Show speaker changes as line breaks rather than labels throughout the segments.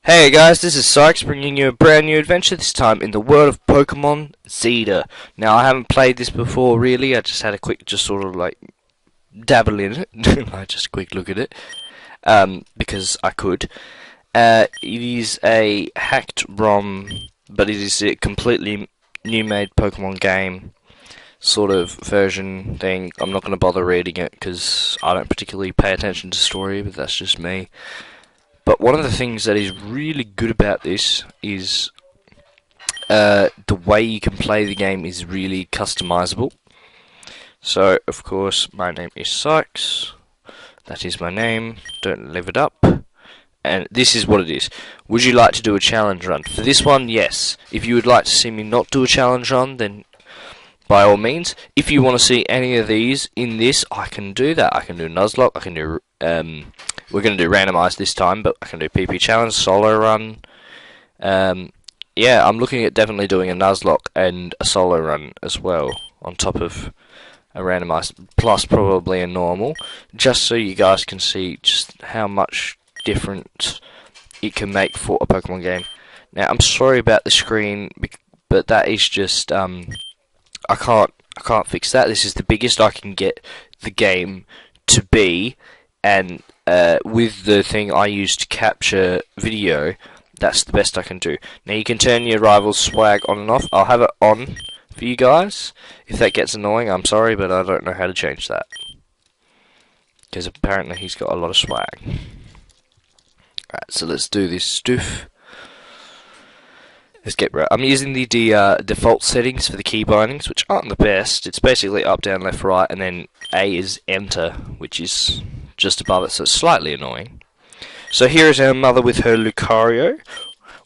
Hey guys, this is Sykes bringing you a brand new adventure, this time in the world of Pokemon Zeta. Now, I haven't played this before really, I just had a quick, just sort of like, dabble in it, like just a quick look at it, because I could. It is a hacked ROM, but it is a completely new made Pokemon game sort of version thing. I'm not going to bother reading it because I don't particularly pay attention to story, but that's just me. But one of the things that is really good about this is the way you can play the game is really customizable. So, of course, my name is Sykes. That is my name. Don't live it up. And this is what it is. Would you like to do a challenge run? For this one, yes. If you would like to see me not do a challenge run, then by all means. If you want to see any of these in this, I can do that. I can do Nuzlocke. I can do we're going to do randomized this time, but I can do PP challenge, solo run. Yeah, I'm looking at definitely doing a Nuzlocke and a solo run as well, on top of a randomized, plus probably a normal, just so you guys can see just how much difference it can make for a Pokemon game. Now, I'm sorry about the screen, but that is just I can't fix that. This is the biggest I can get the game to be, and with the thing I use to capture video, that's the best I can do. Now you can turn your rival's swag on and off. I'll have it on for you guys. If that gets annoying, I'm sorry, but I don't know how to change that. Because apparently he's got a lot of swag. Alright, so let's do this stuff. Let's get right. I'm using the default settings for the key bindings, which aren't the best. It's basically up, down, left, right, and then A is enter, which is just above it, so it's slightly annoying. So here is our mother with her Lucario.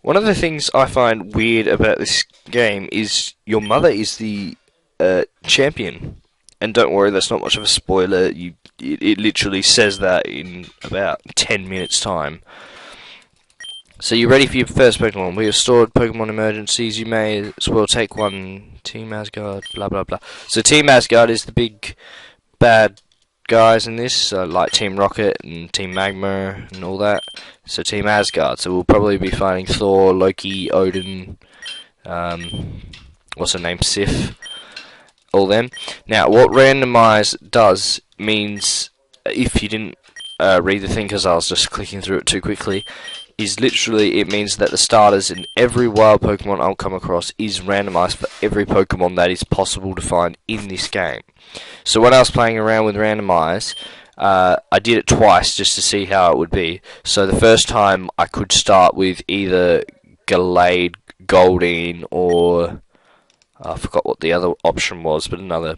One of the things I find weird about this game is your mother is the champion. And don't worry, that's not much of a spoiler. It literally says that in about 10 minutes time. So you're ready for your first Pokemon. We have stored Pokemon emergencies. You may as well take one. Team Asgard, blah blah blah. So Team Asgard is the big bad guys in this, like Team Rocket and Team Magma and all that. So Team Asgard. So we'll probably be fighting Thor, Loki, Odin, what's her name, Sif, all them. Now, what Randomised does means, if you didn't read the thing because I was just clicking through it too quickly, is literally it means that the starters in every wild Pokemon I'll come across is randomized for every Pokemon that is possible to find in this game. So when I was playing around with randomized, I did it twice just to see how it would be. So the first time I could start with either Gallade, Goldeen, or I forgot what the other option was, but another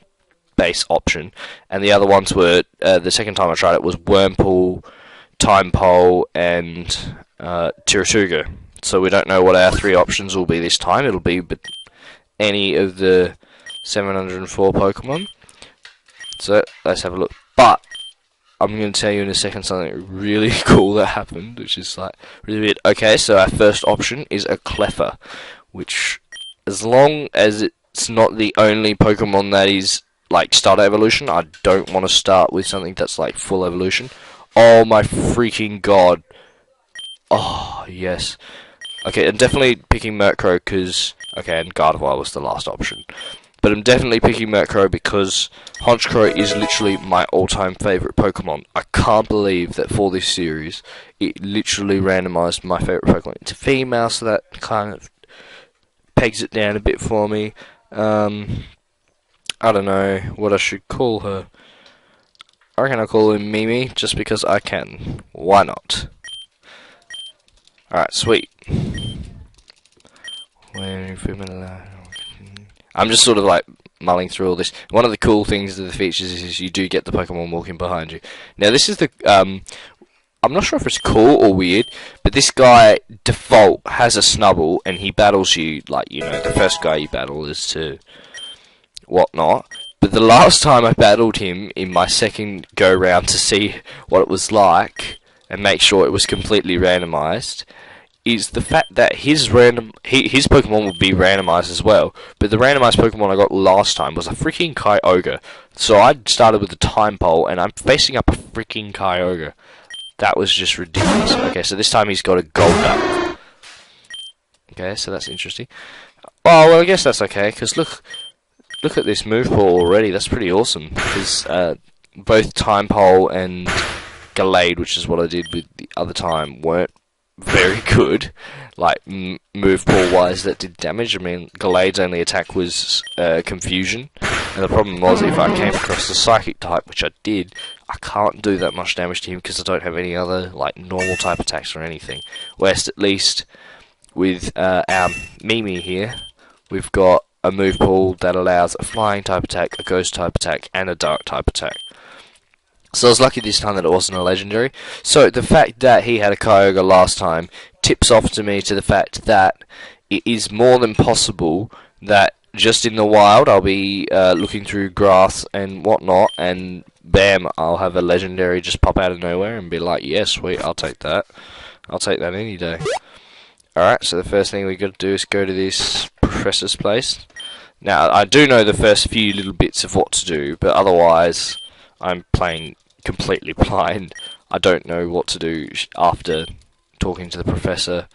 base option. And the other ones were, the second time I tried it was Wurmple, Timepole, and Tiratuga. So we don't know what our three options will be this time. It'll be any of the 704 Pokemon. So let's have a look. But I'm going to tell you in a second something really cool that happened, which is like really weird. Okay, so our first option is a Cleffa, which, as long as it's not the only Pokemon that is like starter evolution, I don't want to start with something that's like full evolution. Oh my freaking god. Oh, yes. Okay, I'm definitely picking Murkrow because... Okay, and Gardevoir was the last option. But I'm definitely picking Murkrow because Honchkrow is literally my all-time favourite Pokemon. I can't believe that for this series, it literally randomised my favourite Pokemon into female, so that kind of pegs it down a bit for me. I don't know what I should call her. I reckon I'll call her Mimi, just because I can. Why not? Alright, sweet. I'm just sort of like mulling through all this. One of the cool things of the features is you do get the Pokemon walking behind you. Now this is the, I'm not sure if it's cool or weird, but this guy, default, has a Snubble, and he battles you, like, you know, the first guy you battle is to whatnot. But the last time I battled him in my second go round to see what it was like, and make sure it was completely randomized, is the fact that his Pokemon would be randomized as well. But the randomized Pokemon I got last time was a freaking Kyogre. So I started with the Timepole, and I'm facing up a freaking Kyogre. That was just ridiculous. Okay, so this time he's got a Golduck. Okay, so that's interesting. Oh, well, I guess that's okay, because look at this move pool already. That's pretty awesome, because both Time Pole and Gallade, which is what I did with the other time, weren't very good, like move pool wise, that did damage. I mean, Gallade's only attack was Confusion, and the problem was if I came across the Psychic type, which I did, I can't do that much damage to him because I don't have any other like normal type attacks or anything. Whereas at least with our Mimi here, we've got a move pool that allows a flying type attack, a ghost type attack, and a dark type attack. So I was lucky this time that it wasn't a legendary. So the fact that he had a Kyogre last time tips off to me to the fact that it is more than possible that just in the wild I'll be looking through grass and whatnot, and bam, I'll have a legendary just pop out of nowhere and be like, yeah, sweet, I'll take that. I'll take that any day. Alright, so the first thing we got to do is go to this professor's place. Now, I do know the first few little bits of what to do, but otherwise I'm playing completely blind. I don't know what to do after talking to the professor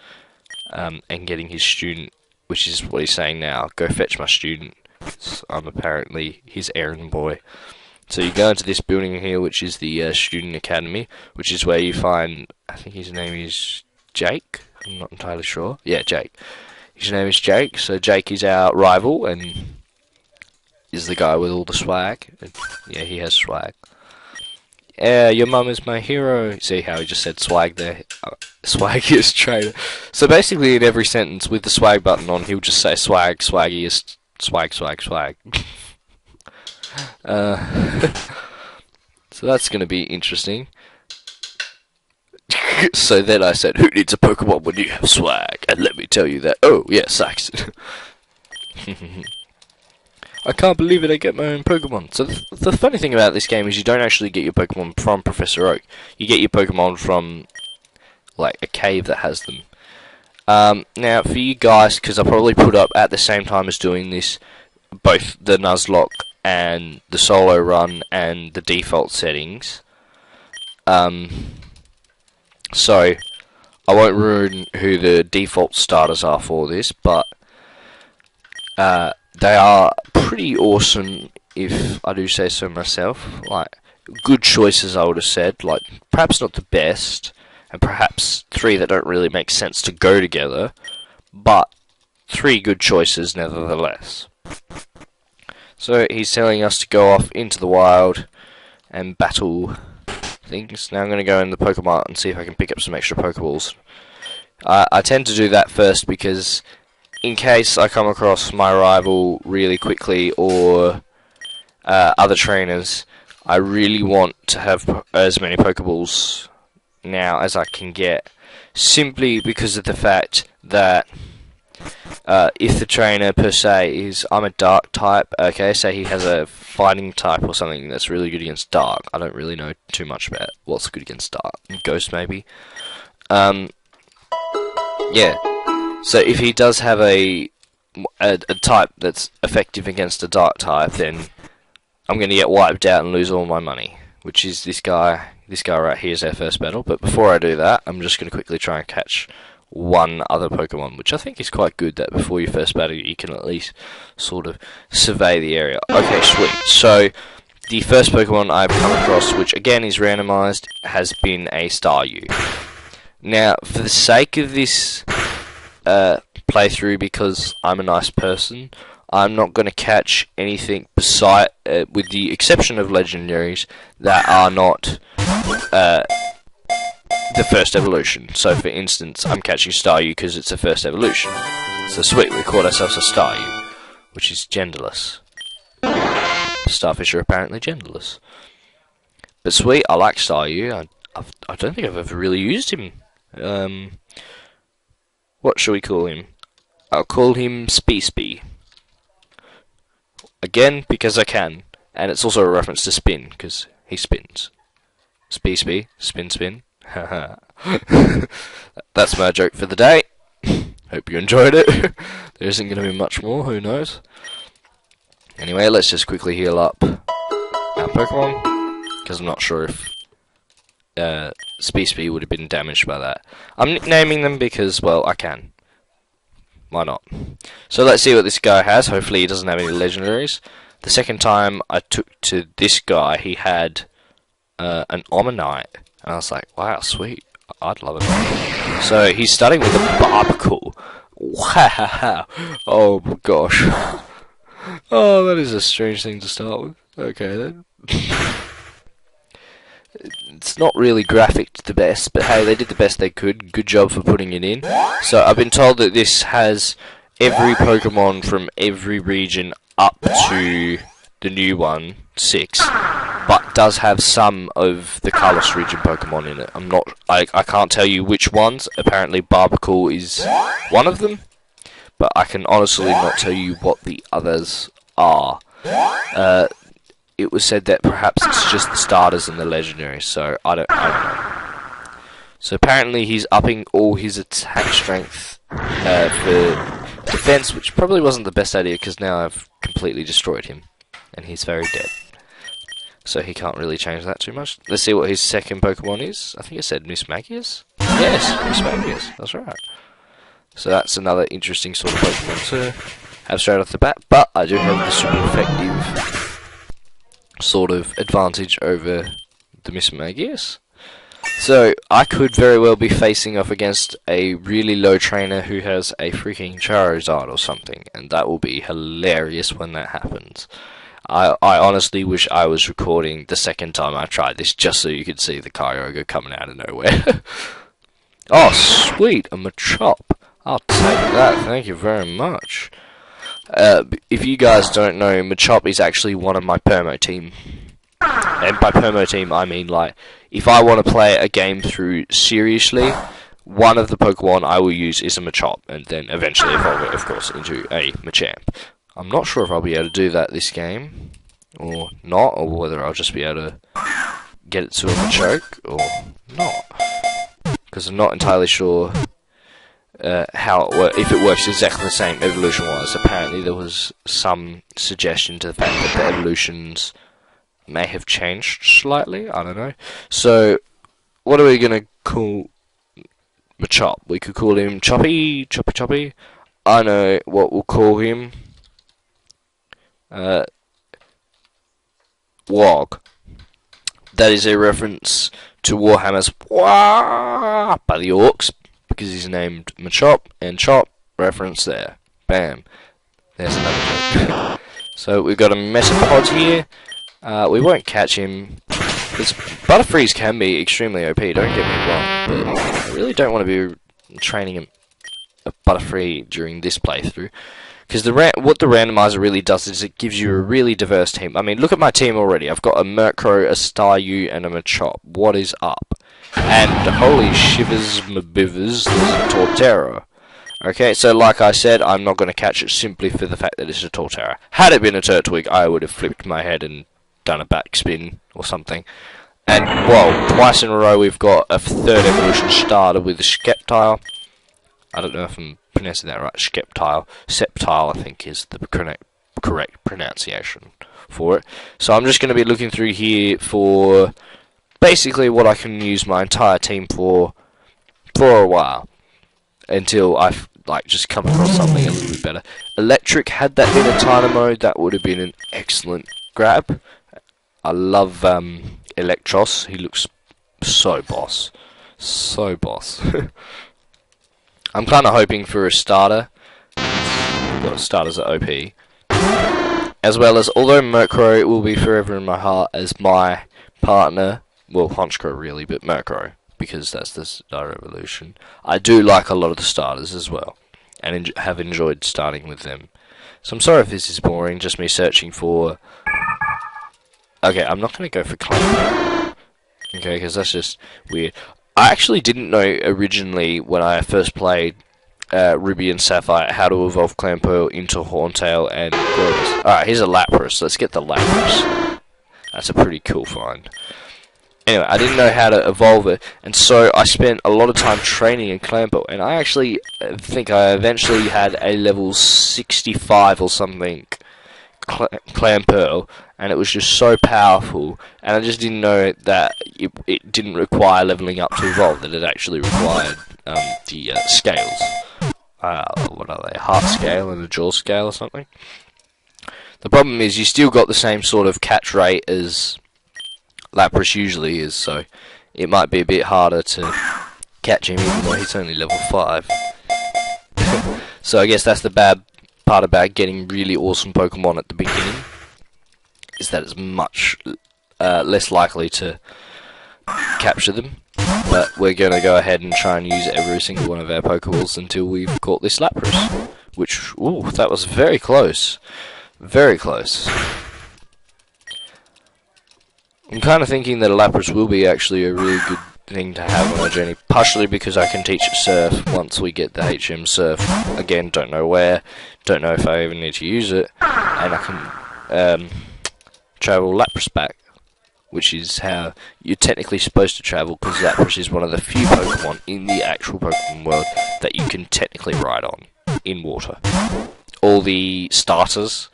and getting his student, which is what he's saying now. Go fetch my student. I'm apparently his errand boy. So you go into this building here, which is the student academy, which is where you find, I think his name is Jake. I'm not entirely sure. Yeah, Jake. His name is Jake. So Jake is our rival and is the guy with all the swag. Yeah, he has swag. Yeah, your mum is my hero. See how he just said swag there? Swaggiest trainer. So basically in every sentence with the swag button on, he'll just say swag, swaggiest, swag, swag, swag. So that's going to be interesting. So then I said, who needs a Pokemon when you have swag? And let me tell you that, oh, yeah, Saxon. I can't believe it, I get my own Pokemon. So the funny thing about this game is you don't actually get your Pokemon from Professor Oak. You get your Pokemon from, like, a cave that has them. Now, for you guys, because I probably put up at the same time as doing this, both the Nuzlocke and the solo run and the default settings. So, I won't ruin who the default starters are for this, but they are pretty awesome, if I do say so myself. Like, good choices, I would have said. Like, perhaps not the best, and perhaps three that don't really make sense to go together, but three good choices nevertheless. So he's telling us to go off into the wild and battle things. Now I'm going to go in the Pokemon and see if I can pick up some extra Pokeballs. I tend to do that first because in case I come across my rival really quickly or other trainers, I really want to have as many Pokeballs now as I can get, simply because of the fact that if the trainer per se is, I'm a dark type, okay, say he has a fighting type or something that's really good against dark. I don't really know too much about what's good against dark. Ghost maybe. Yeah. So if he does have a type that's effective against a dark type, then I'm going to get wiped out and lose all my money, which is this guy. This guy right here is our first battle. But before I do that, I'm just going to quickly try and catch one other Pokemon, which I think is quite good, that before your first battle you can at least sort of survey the area. Okay, sweet. So the first Pokemon I've come across, which again is randomized, has been a Staryu. Now, for the sake of this playthrough, because I'm a nice person, I'm not going to catch anything beside, with the exception of legendaries, that are not the first evolution. So for instance, I'm catching Staryu because it's a first evolution. So sweet, we caught ourselves a Staryu, which is genderless. Starfish are apparently genderless. But sweet, I like Staryu. I don't think I've ever really used him. What shall we call him? I'll call him Spee. Again, because I can. And it's also a reference to spin, because he spins. Spee, spin. Haha. That's my joke for the day. Hope you enjoyed it. There isn't going to be much more, who knows. Anyway, let's just quickly heal up our Pokemon, because I'm not sure if Spee would have been damaged by that. I'm nicknaming them because, well, I can. why not? So let's see what this guy has. Hopefully he doesn't have any legendaries. The second time I took to this guy, he had an Omanyte, and I was like, wow, sweet, I'd love it. So he's starting with a Barbacle. Wow, oh my gosh. Oh, that is a strange thing to start with. Okay then. It's not really graphic the best, but hey, they did the best they could. Good job for putting it in. So I've been told that this has every Pokemon from every region up to the new one, 6, but does have some of the Kalos region Pokemon in it. I can't tell you which ones. Apparently Barbacle is one of them, but I can honestly not tell you what the others are. It was said that perhaps it's just the starters and the legendaries, so I don't know. So apparently he's upping all his attack strength for defense, which probably wasn't the best idea because now I've completely destroyed him and he's very dead. So he can't really change that too much. Let's see what his second Pokemon is. I think it said Mismagius? Yes, Mismagius, that's right. So that's another interesting sort of Pokemon to have straight off the bat, but I do have the super effective sort of advantage over the Mismagius. So I could very well be facing off against a really low trainer who has a freaking Charizard or something, and that will be hilarious when that happens. I honestly wish I was recording the second time I tried this just so you could see the Kyogre coming out of nowhere. Oh sweet, a Machop. I'll take that, thank you very much. If you guys don't know, Machop is actually one of my permo team. And by permo team, I mean, like, if I want to play a game through seriously, one of the Pokemon I will use is a Machop, and then eventually evolve it, of course, into a Machamp. I'm not sure if I'll be able to do that this game, or not, or whether I'll just be able to get it to a Machoke, or not. Because I'm not entirely sure if it works exactly the same evolution-wise. Apparently there was some suggestion to the fact that the evolutions may have changed slightly, I don't know. So, what are we going to call Machop? We could call him Choppy. I know what we'll call him. Wog. That is a reference to Warhammer's Wah by the Orcs, because he's named Machop, and Chop, reference there. Bam. There's another joke. So we've got a Metapod here. We won't catch him. Butterfrees can be extremely OP, don't get me wrong, but I really don't want to be training a Butterfree during this playthrough. Because what the randomizer really does is it gives you a really diverse team. I mean, look at my team already. I've got a Murkrow, a Staryu, and a Machop. What is up? And holy shivers mabivers, there's a Torterra. Okay, so like I said, I'm not going to catch it simply for the fact that it's a Torterra. Had it been a Turtwig, I would have flipped my head and done a backspin or something. And, whoa, twice in a row we've got a third evolution starter with a Sceptile. I don't know if I'm pronouncing that right. Sceptile, I think, is the correct pronunciation for it. So I'm just going to be looking through here for basically what I can use my entire team for a while, until I've just come across something a little bit better. Electric, had that been a Tynamo, that would have been an excellent grab. I love Electros. He looks so boss. So boss. I'm kind of hoping for a starter. Well, starters are OP. As well as, although Murkrow will be forever in my heart as my partner, well, Honchkrow really, but Murkrow, because that's the starter evolution. I do like a lot of the starters as well, and have enjoyed starting with them. So I'm sorry if this is boring, just me searching for... Okay, I'm not going to go for Clamp. Okay, because that's just weird. I actually didn't know originally when I first played Ruby and Sapphire how to evolve Clamperl into Horntail and Glorious. Alright, here's a Lapras. Let's get the Lapras. That's a pretty cool find. Anyway, I didn't know how to evolve it, and so I spent a lot of time training in Clamperl, and I actually think I eventually had a level 65 or something Clamperl, and it was just so powerful, and I just didn't know that it didn't require leveling up to evolve, that it actually required the scales. what are they, heart scale and a jaw scale or something. The problem is you still got the same sort of catch rate as Lapras usually is, so it might be a bit harder to catch him even though he's only level 5. So I guess that's the bad part about getting really awesome Pokemon at the beginning, is that it's much less likely to capture them. But we're going to go ahead and try and use every single one of our Pokeballs until we've caught this Lapras. Which, ooh, that was very close. Very close. I'm kind of thinking that a Lapras will be actually a really good thing to have on our journey, partially because I can teach it Surf once we get the HM Surf. Again, don't know where, don't know if I even need to use it, and I can travel Lapras back, which is how you're technically supposed to travel, because Lapras is one of the few Pokemon in the actual Pokemon world that you can technically ride on in water. All the starters,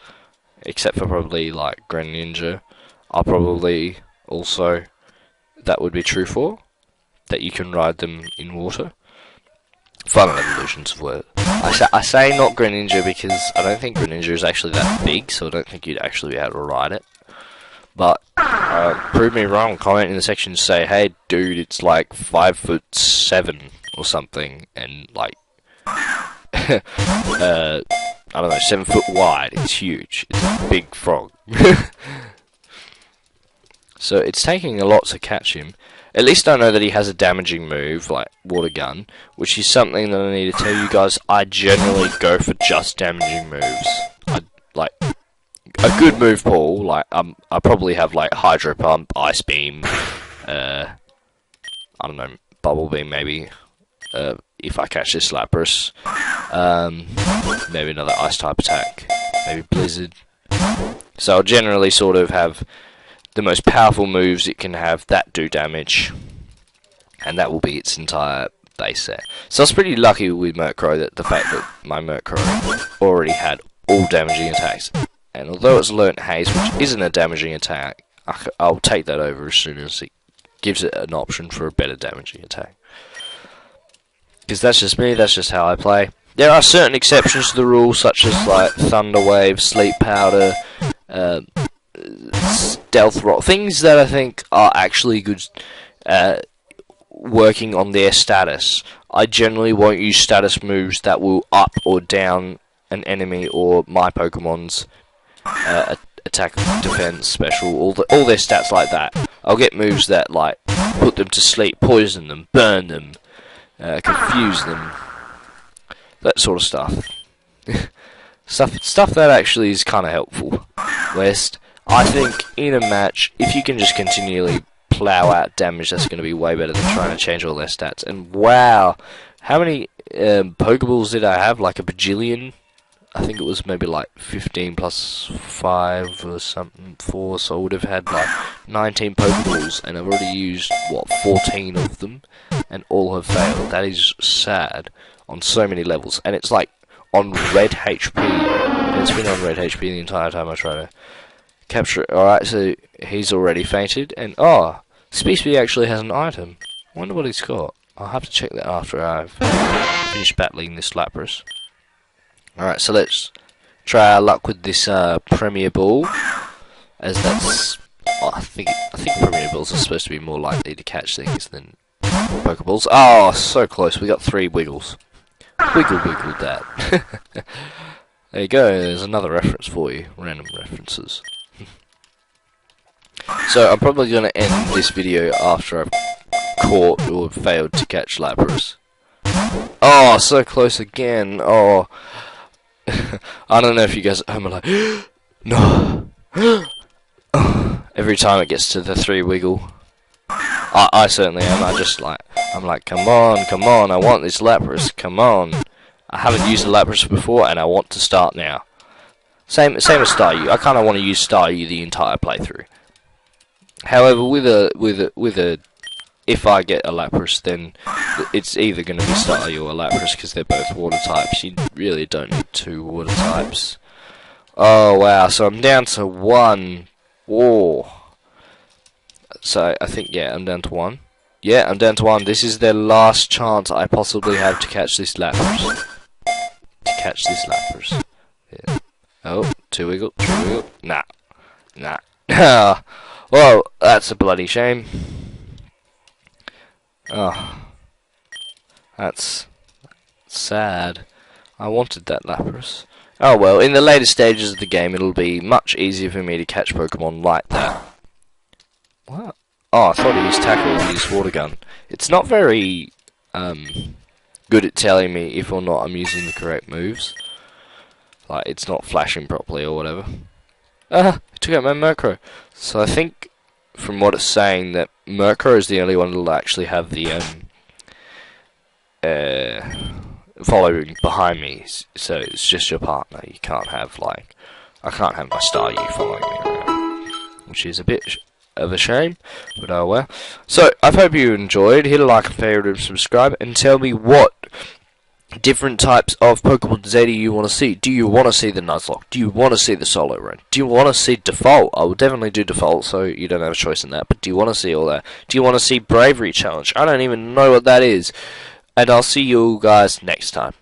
except for probably like Greninja, are probably also that would be true for, that you can ride them in water. Final evolutions of words. I say not Greninja because I don't think Greninja is actually that big, so I don't think you'd actually be able to ride it. But prove me wrong. Comment in the section and say, hey dude, it's like 5'7" or something, and like I don't know, 7 foot wide. It's huge. It's a big frog. So it's taking a lot to catch him. At least I know that he has a damaging move, like Water Gun, which is something that I need to tell you guys. I generally go for just damaging moves. I like a good move pool. Like I probably have like Hydro Pump, Ice Beam, I don't know, Bubble Beam maybe. If I catch this Lapras, maybe another Ice type attack, maybe Blizzard. So I'll generally sort of have the most powerful moves it can have that do damage, and that will be its entire base set. So I was pretty lucky with Murkrow that the fact that my Murkrow already had all damaging attacks, and although it's learnt Haze, which isn't a damaging attack, I'll take that over as soon as it gives it an option for a better damaging attack. Because that's just me, that's just how I play. There are certain exceptions to the rule, such as like Thunder Wave, Sleep Powder, Stealth Rock, things that I think are actually good working on their status. I generally won't use status moves that will up or down an enemy or my Pokemon's attack, defense, special, all their stats like that. I'll get moves that like put them to sleep, poison them, burn them, confuse them, that sort of stuff. Stuff that actually is kind of helpful. West, I think in a match, if you can just continually plow out damage, that's going to be way better than trying to change all their stats. And wow, how many Pokeballs did I have? Like a bajillion? I think it was maybe like 15 plus 5 or something, 4, so I would have had like 19 Pokeballs, and I've already used, what, 14 of them, and all have failed. That is sad on so many levels, and it's like on red HP, and it's been on red HP the entire time I try to capture it. Alright, so he's already fainted, and oh, Speedy actually has an item. I wonder what he's got. I'll have to check that after I've finished battling this Lapras. Alright, so let's try our luck with this Premier Ball, as that's, oh, I think Premier Balls are supposed to be more likely to catch things than Pokeballs. Oh, so close, we got 3 Wiggles. Wiggle that. There you go, there's another reference for you, random references. So I'm probably going to end this video after I've caught or failed to catch Lapras. Oh, so close again. Oh, I don't know if you guys at home are like, no. Every time it gets to the 3 Wiggle, I certainly am. I'm like, come on, I want this Lapras, come on. I haven't used a Lapras before, and I want to start now. Same as Staryu. I kind of want to use Staryu the entire playthrough. However, if I get a Lapras, then it's either going to be Staryu or Lapras, because they're both water types. You really don't need 2 water types. Oh wow, so I'm down to 1. Whoa. So I think, yeah, I'm down to 1. Yeah, I'm down to 1. This is the last chance I possibly have to catch this Lapras. catch this Lapras. Yeah. Oh, two wiggle, three wiggle. Nah. Nah. Well, that's a bloody shame. Oh. That's sad. I wanted that Lapras. Oh well, in the later stages of the game it'll be much easier for me to catch Pokemon like that. What? Oh, I thought he used Tackle and used Water Gun. It's not very good at telling me if or not I'm using the correct moves. Like, it's not flashing properly or whatever. Ah! I took out my Murkrow. So I think, from what it's saying, that Murkrow is the only one that'll actually have the following behind me. So it's just your partner. You can't have, like, I can't have my starty following me around, which is a bit of a shame, but oh well. So I hope you enjoyed. Hit a like and favorite and subscribe, and tell me what different types of Pokemon Zeta you want to see. Do you want to see the Nuzlocke? Do you want to see the Solo Run? Do you want to see Default? I will definitely do Default, so you don't have a choice in that, but do you want to see all that? Do you want to see Bravery Challenge? I don't even know what that is. And I'll see you guys next time.